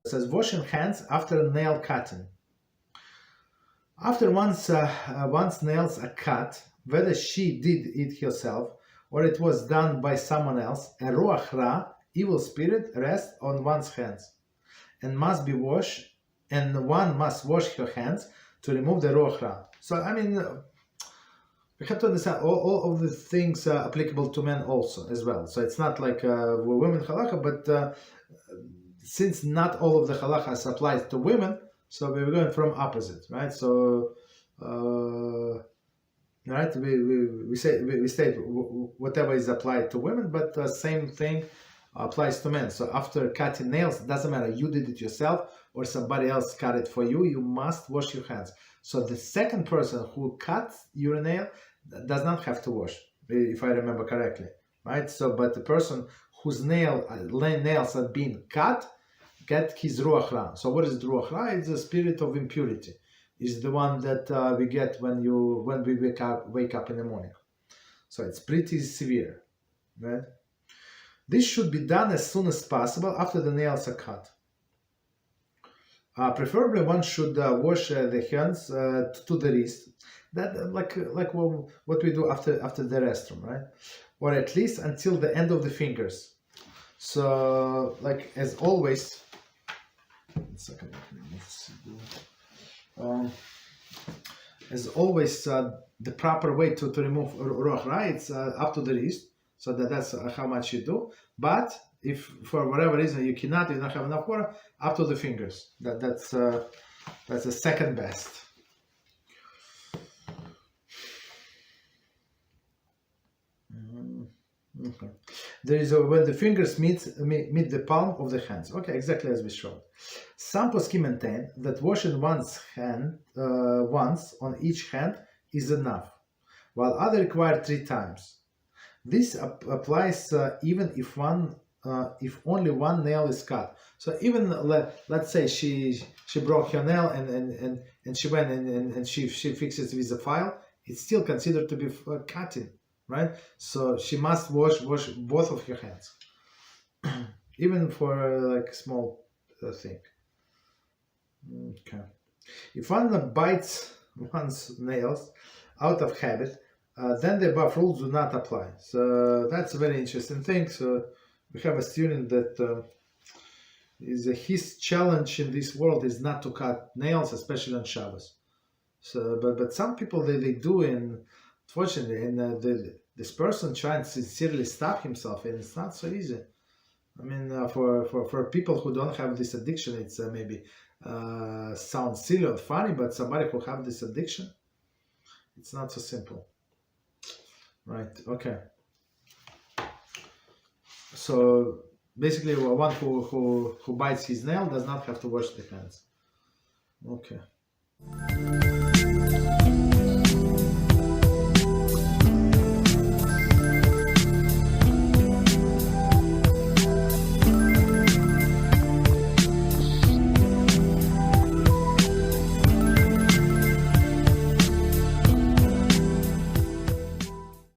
It says washing hands after nail cutting. After one's nails are cut, whether she did it herself or it was done by someone else, a ruach ra, evil spirit, rests on one's hands and must be washed, and one must wash her hands to remove the ruach ra. So, I mean, we have to understand all of the things are applicable to men also as well. So it's not like women halakha, but since not all of the halachas applies to women, so we're going from opposite, right? So, right, we state whatever is applied to women, but same thing applies to men. So after cutting nails, doesn't matter you did it yourself or somebody else cut it for you, you must wash your hands. So the second person who cuts your nail does not have to wash, if I remember correctly, right? So, but the person whose nails are being cut, get his ruach ra. So what is ruach ra? It's the spirit of impurity. It's the one that we get when we wake up in the morning. So it's pretty severe, right? This should be done as soon as possible after the nails are cut. Preferably, one should wash the hands to the wrist. That like what we do after the restroom, right? Or at least until the end of the fingers. So, like as always. As always, the proper way to remove ruach ra, it's up to the wrist. So that's how much you do. But if for whatever reason you don't have enough water, up to the fingers. That's the second best. Okay. There is when the fingers meet the palm of the hands. Okay, exactly as we showed. Some poskim maintain that washing one's hand once on each hand is enough, while others require 3 times. This applies even if only one nail is cut. So even let's say she broke her nail and she went and she fixes it with a file, it's still considered to be cutting, right? So she must wash both of her hands, even for like small thing. Okay. If one bites one's nails out of habit, then the above rules do not apply. So that's a very interesting thing. So we have a student that his challenge in this world is not to cut nails, especially on Shabbos. So, but some people they do, and unfortunately, and this person trying to sincerely stop himself, and it's not so easy. I mean, for people who don't have this addiction, it's maybe sounds silly or funny, but somebody who have this addiction, it's not so simple. Right, okay. So basically one who bites his nail does not have to wash the hands. Okay.